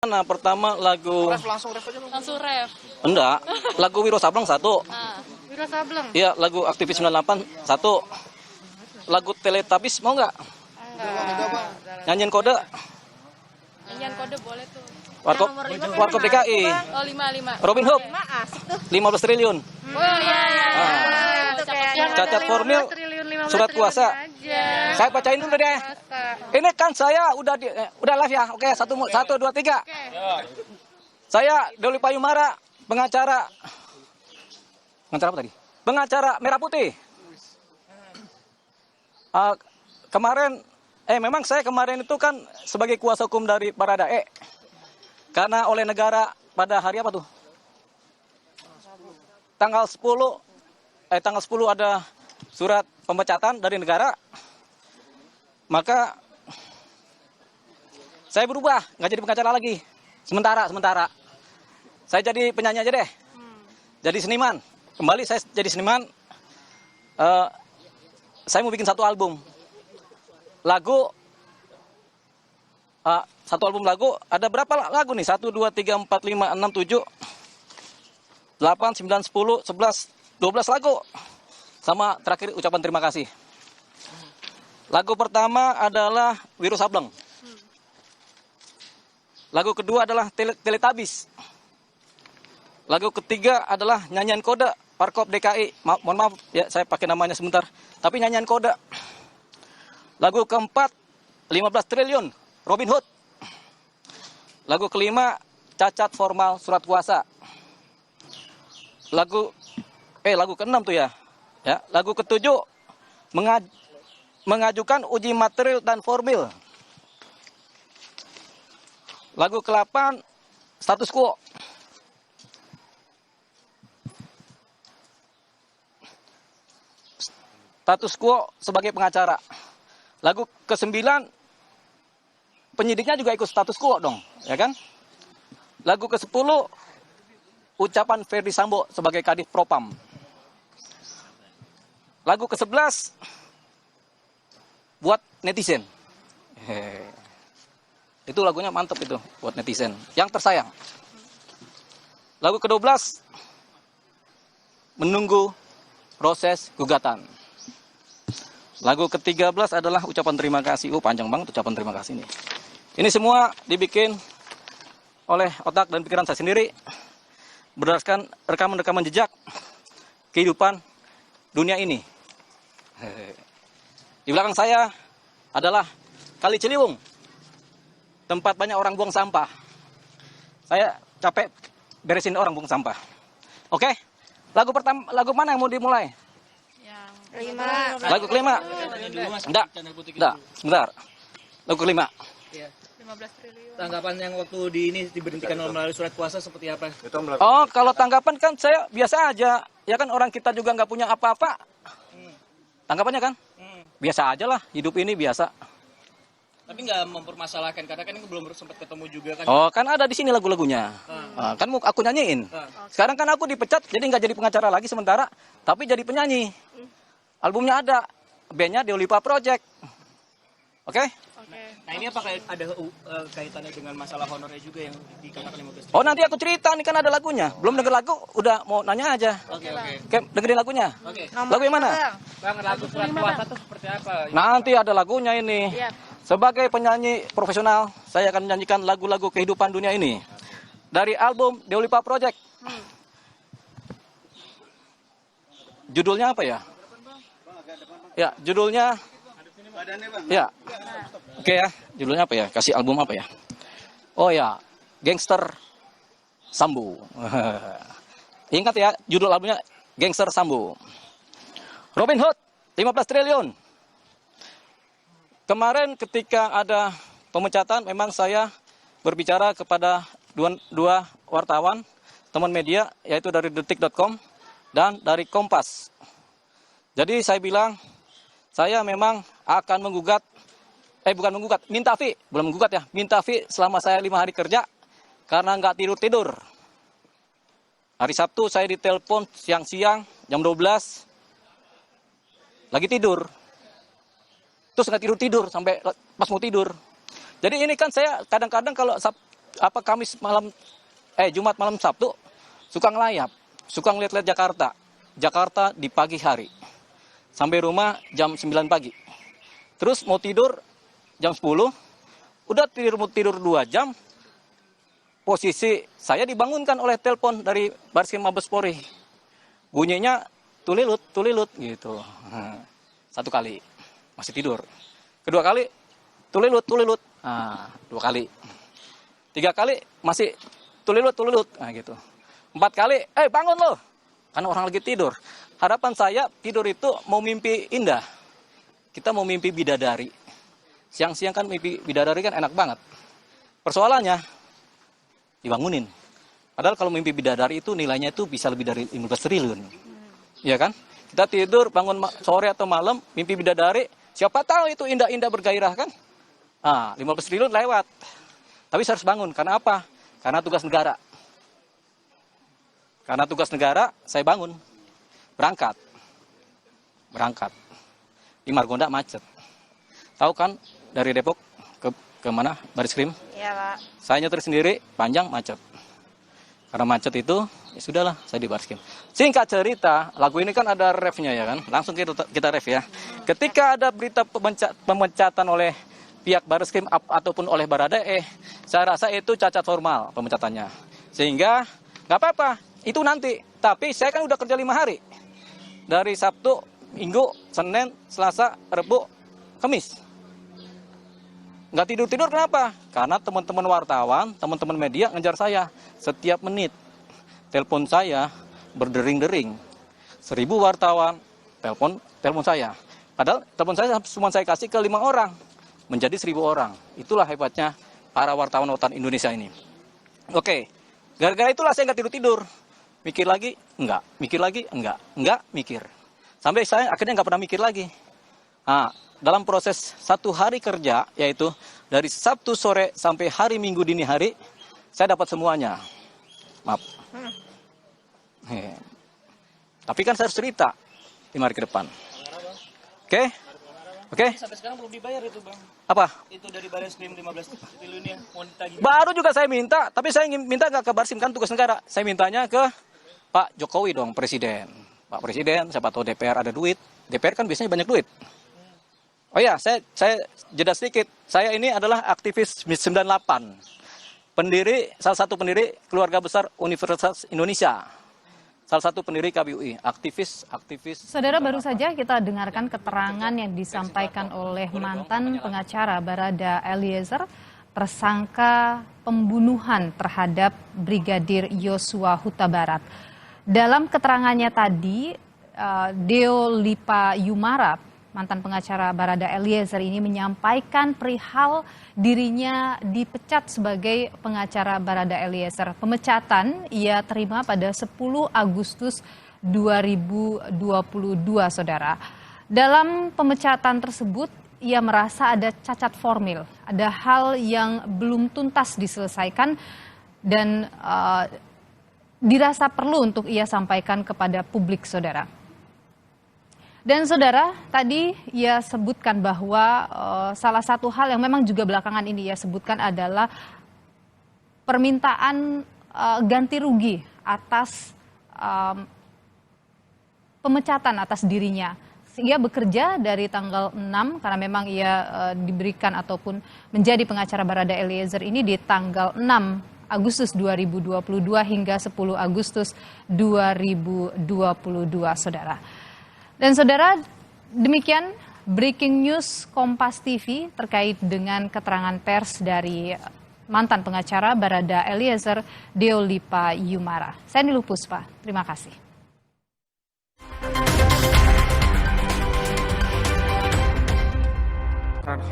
Nah, pertama lagu Langsung ref. enggak, lagu Wiro Sableng satu. Wiro Sableng. Iya, lagu Aktivis 98 satu. Lagu Teletubbies mau nggak? Enggak. Nyanyiin kode Nyanyian kode boleh tuh. Warkop DKI. Oh, 5. Robin Hood Asik tuh. 15 triliun. Oh iya. Ah. Itu kayak Cacat formil surat kuasa. Saya bacain dulu deh. Ini kan saya udah live ya. Oke, 1 2 3. Saya Doli Payumara, pengacara apa tadi? Pengacara Merah Putih. Memang saya kemarin itu kan sebagai kuasa hukum dari Baradae. Karena oleh negara pada hari apa tuh? Tanggal 10 ada surat pemecatan dari negara. Maka saya berubah, nggak jadi pengacara lagi. Sementara. Saya jadi penyanyi aja deh. Jadi seniman. Kembali saya jadi seniman. Saya mau bikin satu album. Satu album lagu. Ada berapa lagu nih? 1, 2, 3, 4, 5, 6, 7, 8, 9, 10, 11, 12 lagu. Sama terakhir ucapan terima kasih. Lagu pertama adalah Wiro Sableng. Lagu kedua adalah Teletubbies. Lagu ketiga adalah nyanyian kode Warkop DKI. Mohon maaf ya, saya pakai namanya sebentar. Tapi nyanyian kode. Lagu keempat 15 triliun Robin Hood. Lagu kelima cacat formal surat kuasa. Lagu keenam tuh ya. Lagu ketujuh mengajukan uji material dan formil. Lagu ke-8 status quo. Status quo sebagai pengacara. Lagu ke-9 penyidiknya juga ikut status quo dong, ya kan? Lagu ke-10 ucapan Ferdi Sambo sebagai Kadif Propam. Lagu ke-11 buat netizen. Itu lagunya mantep itu buat netizen yang tersayang. Lagu ke-12 menunggu proses gugatan. Lagu ke-13 adalah ucapan terima kasih. Panjang banget ucapan terima kasih ini. Ini semua dibikin oleh otak dan pikiran saya sendiri berdasarkan rekaman-rekaman jejak kehidupan dunia ini. Di belakang saya adalah Kali Ciliwung, tempat banyak orang buang sampah. Saya capek beresin orang buang sampah. Oke, lagu mana yang mau dimulai? Lagu kelima. Enggak, sebentar. Lagu kelima. 15 triliun. Tanggapan yang waktu diberhentikan melalui surat kuasa seperti apa? Oh, kalau tanggapan kan saya biasa aja. Ya kan orang kita juga nggak punya apa-apa. Tanggapannya kan? Biasa aja lah, hidup ini biasa. Tapi nggak mempermasalahkan karena kan belum sempat ketemu juga kan? Oh, kan ada di sini lagu-lagunya. Kan aku nyanyiin. Sekarang kan aku dipecat, jadi nggak jadi pengacara lagi sementara, tapi jadi penyanyi. Albumnya ada, bandnya Deolipa Project. Oke? Nah ini apakah ada kaitannya dengan masalah honornya juga yang dikatakan 15 triliun? Oh, nanti aku cerita, nih kan ada lagunya. Belum denger lagu, udah mau nanya aja. Oke. Dengerin lagunya. Oke. Lagu yang mana? Bang, lagu surat kuasa tuh seperti apa? Nanti ada lagunya ini. Sebagai penyanyi profesional, saya akan menyanyikan lagu-lagu kehidupan dunia ini. Dari album Deolipa Project. Judulnya apa ya? Ya, judulnya... Ya. Oke ya, judulnya apa ya? Kasih album apa ya? Oh ya, Gangster Sambo. Ingat ya, judul albumnya Gangster Sambo. Robin Hood, 15 triliun. Kemarin ketika ada pemecatan, memang saya berbicara kepada dua wartawan, teman media, yaitu dari detik.com dan dari Kompas. Jadi saya bilang, saya memang akan minta fee, belum menggugat ya, minta fee selama saya 5 hari kerja, karena nggak tidur-tidur. Hari Sabtu saya ditelepon siang-siang, jam 12, lagi tidur. Terus nggak tidur-tidur sampai pas mau tidur. Jadi ini kan saya kadang-kadang kalau Kamis malam, Jumat malam Sabtu, suka ngelayap, suka ngeliat-liat Jakarta. Jakarta di pagi hari. Sampai rumah jam 9 pagi. Terus mau tidur jam 10, udah tidur 2 jam, posisi saya dibangunkan oleh telepon dari Bareskrim Mabes Polri. Bunyinya tulilut gitu. 1 kali masih tidur. Kedua kali tulilut. 2 kali. 3 kali masih tulilut. Gitu. 4 kali, bangun loh. Karena orang lagi tidur. Harapan saya tidur itu mau mimpi indah. Kita mau mimpi bidadari. Siang-siang kan mimpi bidadari kan enak banget. Persoalannya dibangunin. Padahal kalau mimpi bidadari itu nilainya itu bisa lebih dari 15 triliun. Iya kan? Kita tidur bangun sore atau malam mimpi bidadari, siapa tahu itu indah-indah bergairah kan? 15 triliun lewat. Tapi saya harus bangun. Karena apa? Karena tugas negara. Karena tugas negara, saya bangun. Berangkat. Di Margonda macet. Tahu kan dari Depok ke mana? Bareskrim? Iya, Pak. Saya nyetir sendiri, panjang macet. Karena macet itu, ya sudahlah, saya di Bareskrim. Singkat cerita, lagu ini kan ada refnya ya kan? Langsung kita ref ya. Ketika ada berita pemecatan oleh pihak Bareskrim ataupun oleh Baradae, saya rasa itu cacat formal pemecatannya. Sehingga nggak apa-apa, itu nanti. Tapi saya kan udah kerja 5 hari. Dari Sabtu, Minggu, Senin, Selasa, Rabu, Kamis. Nggak tidur-tidur kenapa? Karena teman-teman wartawan, teman-teman media ngejar saya. Setiap menit, telepon saya berdering-dering. 1000 wartawan, telepon saya. Padahal telepon saya cuma saya kasih ke 5 orang. Menjadi 1000 orang. Itulah hebatnya para wartawan-wartawan Indonesia ini. Oke, gara-gara itulah saya nggak tidur-tidur. Mikir lagi? Enggak. Mikir lagi? Enggak, mikir. Sampai saya akhirnya nggak pernah mikir lagi. Dalam proses 1 hari kerja, yaitu dari Sabtu sore sampai hari Minggu dini hari, saya dapat semuanya. Maaf. Tapi kan saya harus cerita 5 hari ke depan. Oke? Sampai sekarang belum dibayar itu, Bang. Apa? Itu dari Bareskrim 15 triliun yang mau ditagih. Baru juga saya minta, tapi saya ingin minta nggak ke Bareskrim, kan tugas negara. Saya mintanya ke Pak Jokowi dong, Presiden. Pak Presiden, siapa tahu DPR ada duit. DPR kan biasanya banyak duit. Oh ya, saya jeda sedikit. Saya ini adalah aktivis 98. Salah satu pendiri keluarga besar Universitas Indonesia. Salah satu pendiri KBUI, aktivis. Saudara, baru saja kita dengarkan keterangan yang disampaikan oleh mantan pengacara Barada Eliezer, tersangka pembunuhan terhadap Brigadir Yosua Huta Barat. Dalam keterangannya tadi, Deo Lipa Yumara, mantan pengacara Barada Eliezer ini menyampaikan perihal dirinya dipecat sebagai pengacara Barada Eliezer. Pemecatan ia terima pada 10 Agustus 2022, saudara. Dalam pemecatan tersebut, ia merasa ada cacat formil, ada hal yang belum tuntas diselesaikan dan dirasa perlu untuk ia sampaikan kepada publik, saudara. Dan saudara, tadi ia sebutkan bahwa salah satu hal yang memang juga belakangan ini ia sebutkan adalah permintaan ganti rugi atas pemecatan atas dirinya. Ia bekerja dari tanggal 6 karena memang ia diberikan ataupun menjadi pengacara Barada Eliezer ini di tanggal 6 Agustus 2022 hingga 10 Agustus 2022, saudara. Dan saudara, demikian breaking news Kompas TV terkait dengan keterangan pers dari mantan pengacara Barada Eliezer, Deo Lipa Yumara. Saya Nilu Puspa, terima kasih.